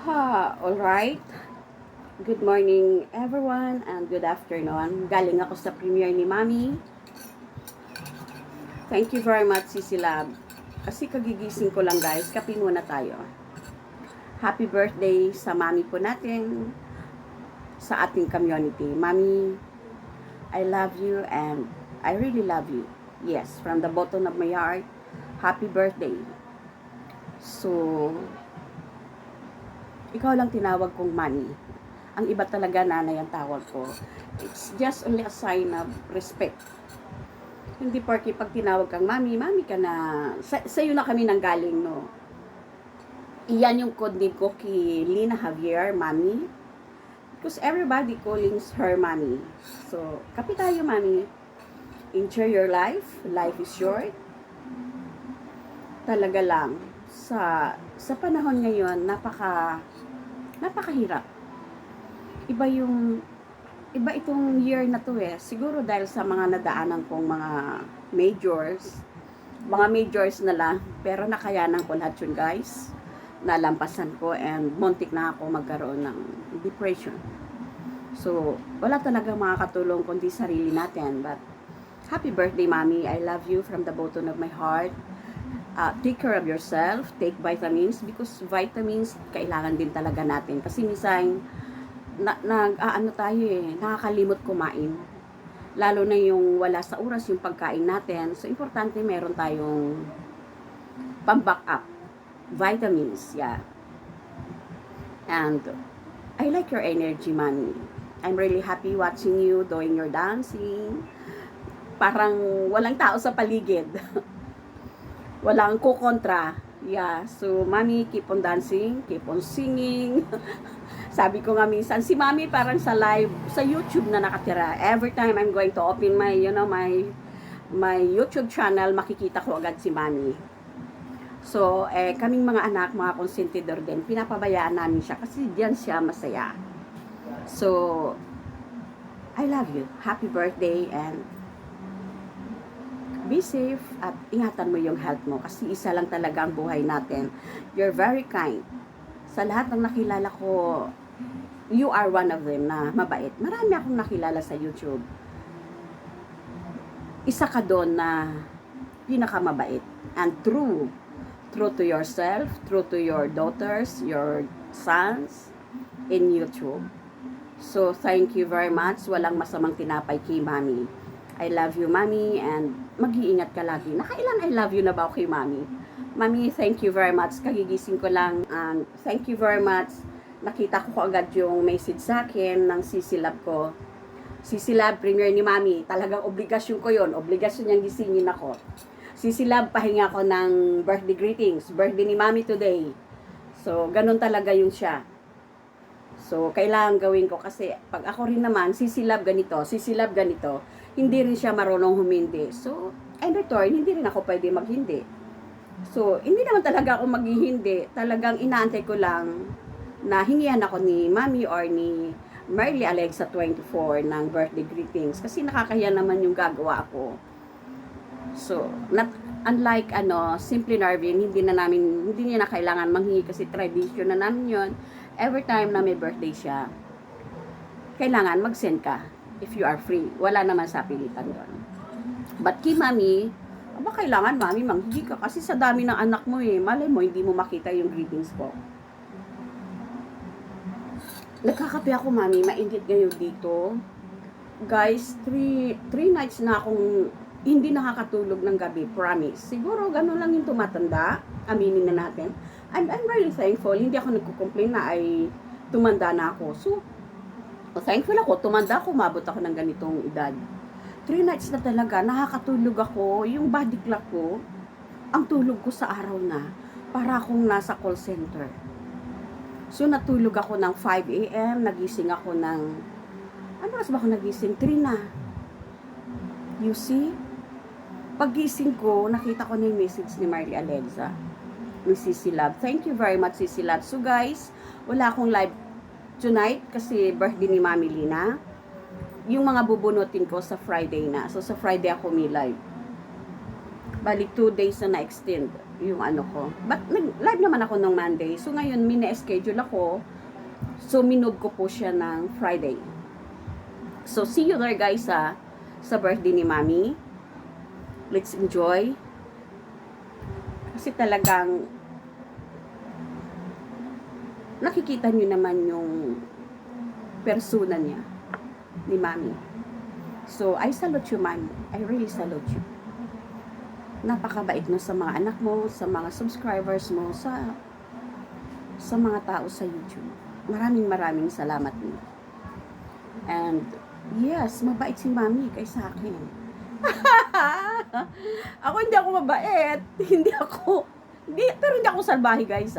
Alright. Good morning everyone and good afternoon. Galing ako sa premiere ni Mami. Thank you very much, Sisi Lab. Kasi kagigising ko lang guys, kape muna tayo. Happy birthday sa Mami po natin sa ating community. Mami, I love you and I really love you. Yes, from the bottom of my heart, happy birthday. So, ikaw lang tinawag kong Mami. Ang iba talaga nanay ang tawag ko. It's just only a sign of respect. Hindi porke pag tinawag kang Mami, Mami ka na. Sa'yo na kami nanggaling, no? Iyan yung code name ko kay Lina Javier, Mami. Because everybody calls her Mami. So, kape tayo, Mami. Enjoy your life. Life is short. Talaga lang. Sa panahon ngayon, napakahirap. Iba itong year na to eh. Siguro dahil sa mga nadaanan kong mga majors na lang, pero nakayanan ko lahat yun guys. Nalampasan ko and muntik na ako magkaroon ng depression. So, wala talaga makakatulong kundi sarili natin. But, happy birthday, Mami. I love you from the bottom of my heart. Take care of yourself, take vitamins because vitamins kailangan din talaga natin kasi minsan tayo nakakalimot kumain lalo na yung wala sa oras yung pagkain natin, so importante meron tayong pang-back up vitamins, yeah. And I like your energy, Mami. I'm really happy watching you doing your dancing, parang walang tao sa paligid. Walang kukontra. Yeah. So, Mami, keep on dancing, keep on singing. Sabi ko nga minsan, si Mami parang sa live, sa YouTube na nakatira. Every time I'm going to open my, my YouTube channel, makikita ko agad si Mami. So, kaming mga anak, mga konsentidor din, pinapabayaan namin siya kasi diyan siya masaya. So, I love you. Happy birthday and be safe at ingatan mo yung health mo kasi isa lang talaga ang buhay natin. You're very kind. Sa lahat ng nakilala ko, you are one of them na mabait. Marami akong nakilala sa YouTube. Isa ka doon na pinakamabait and true. True to yourself, true to your daughters, your sons in YouTube. So, thank you very much. Walang masamang tinapay kay Mami. I love you, Mami, and mag-iingat ka lagi. Nakailan I love you na ba kay Mami? Mami, thank you very much. Kagigising ko lang. And thank you very much. Nakita ko agad yung message sa akin ng Sisi Lab ko. Sisi Lab, premiere ni Mami. Talagang obligasyon ko yon. Obligasyon niyang gisingin ako. Sisi Lab, pahinga ko ng birthday greetings. Birthday ni Mami today. So, ganun talaga yung siya. So, kailangan gawin ko kasi pag ako rin naman, Sisi Lab ganito, Sisi Lab ganito, hindi rin siya marunong humindi. So, in return, hindi rin ako pwede maghindi. So, hindi naman talaga ako maghihindi. Talagang inaantay ko lang na hingihan ako ni Mami or ni Marley Alexa 24 ng birthday greetings. Kasi nakakaya naman yung gagawa ako. So, unlike Simply Narvin, hindi niya na kailangan manghingi kasi tradition na namin yun. Every time na may birthday siya, kailangan mag-send ka if you are free. Wala naman sa pilitan doon. But kay Mami, kailangan Mami manghingi ka kasi sa dami ng anak mo malay mo hindi mo makita yung greetings ko. Nagkakape ako, Mami, mainit ngayon dito. Guys, 3 nights na akong hindi nakakatulog ng gabi, promise. Siguro gano'n lang yung tumatanda, aminin na natin. I'm really thankful, hindi ako nagko-complain na ay tumanda na ako. So, thankful ako, tumanda ako, mabot ako ng ganitong edad. 3 nights na talaga, nakakatulog ako, yung body clock ko, ang tulog ko sa araw na, para akong nasa call center. So, natulog ako ng 5 a.m., nagising ako ng, ano ba ako nagising? 3 na. You see? Paggising ko, nakita ko na yung message ni Marley Alexa, ni Sisi Lab. Thank you very much, Sisi Lab. So, guys, wala akong live tonight kasi birthday ni Mami Lina. Yung mga bubunutin ko sa Friday na. So, sa Friday ako may live. Bali 2 days na na-extend yung ano ko. But nag-live naman ako nung Monday. So ngayon, mina-schedule ako. So minove ko po siya ng Friday. So see you there guys sa birthday ni Mami. Let's enjoy. Kasi talagang nakikita nyo naman yung persona niya ni Mami. So I salute you, Mami. I really salute you. Napakabait mo sa mga anak mo, sa mga subscribers mo, sa mga tao sa YouTube. Maraming salamat mo. And yes, mabait si Mami kay sa akin. Ako hindi ako mabait. Pero hindi ako salbahe guys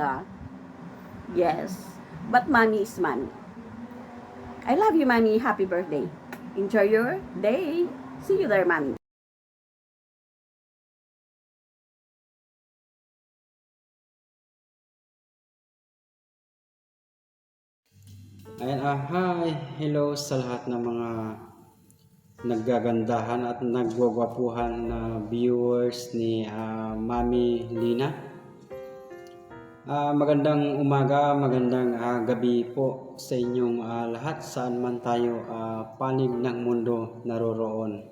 Yes. But Mami is Mami. I love you, Mami. Happy birthday. Enjoy your day. See you there, Mami. Ayan, hi, hello sa lahat ng mga naggagandahan at nagwagwapuhan na viewers ni Mami Lina. Magandang umaga, magandang gabi po sa inyong lahat saan man tayo panig ng mundo naroroon.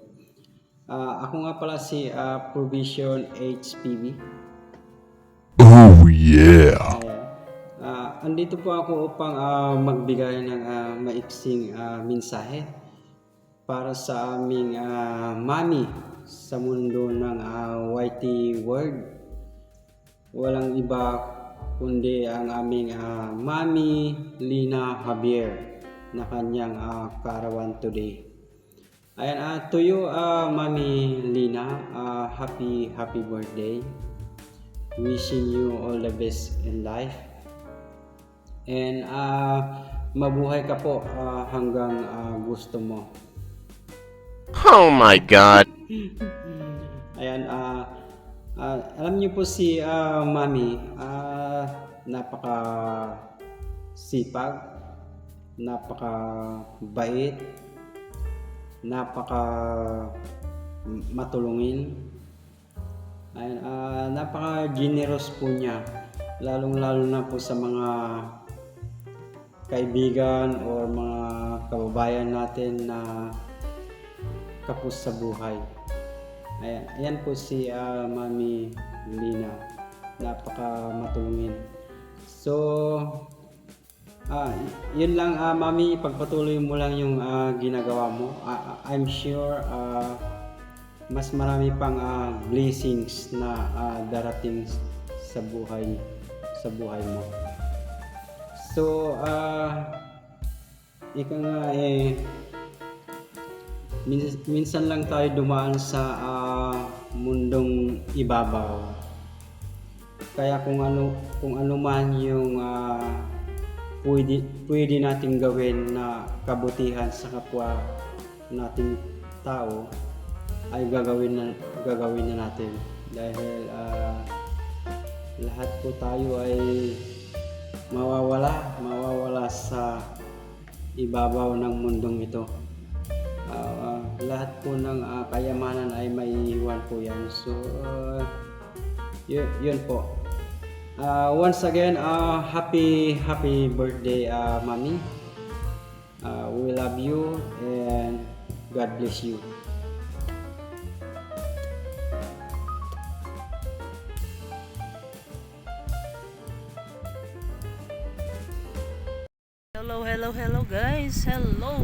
Ako nga pala si Provision HPV. Oh yeah! Andito po ako upang magbigay ng maiksing mensahe para sa aming mami sa mundo ng YT world. Walang iba kundi ang aming Mami Lina Javier na kanyang kaarawan today. Ayan, to you Mami Lina, happy birthday. Wishing you all the best in life. And mabuhay ka po hanggang gusto mo. Oh my God! Ayan, alam niyo po si Mami, napaka sipag, napaka bait, napaka matulungin. Ayan, napaka generous po niya, lalong-lalo na po sa mga kaibigan o mga kababayan natin na kapos sa buhay. Ayan po si Mami Lina, napaka matulungin. So yun lang Mami, pagpatuloy mo lang yung ginagawa mo. I'm sure mas marami pang blessings na darating sa buhay mo. So ika nga minsan lang tayo dumaan sa mundong ibabaw. Kaya kung ano man yung pwede nating gawin na kabutihan sa kapwa nating tao ay gagawin na natin dahil lahat po tayo ay mawawala sa ibabaw ng mundong ito. Lahat po ng kayamanan ay maiiwan po yan. So yun po. Once again, happy birthday Mami. We love you and God bless you. Hello guys. Hello.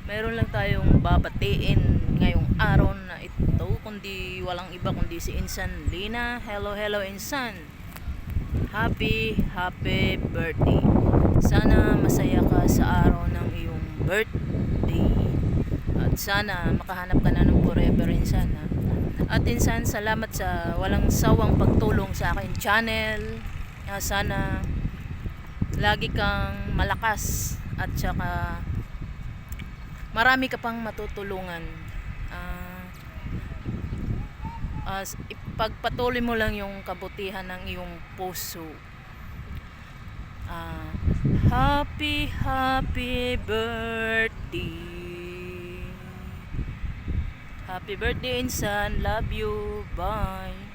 Meron lang tayong babatiin ngayong araw na ito, kundi walang iba kundi si Insan Lina. Hello Insan. Happy birthday. Sana masaya ka sa araw ng iyong birthday. At sana makahanap ka na ng forever, Insan. At Insan, salamat sa walang sawang pagtulong sa akin channel. Sana lagi kang malakas at saka marami ka pang matutulungan. Ipagpatuloy mo lang yung kabutihan ng iyong puso. Happy birthday. Happy birthday, Insan. Love you. Bye.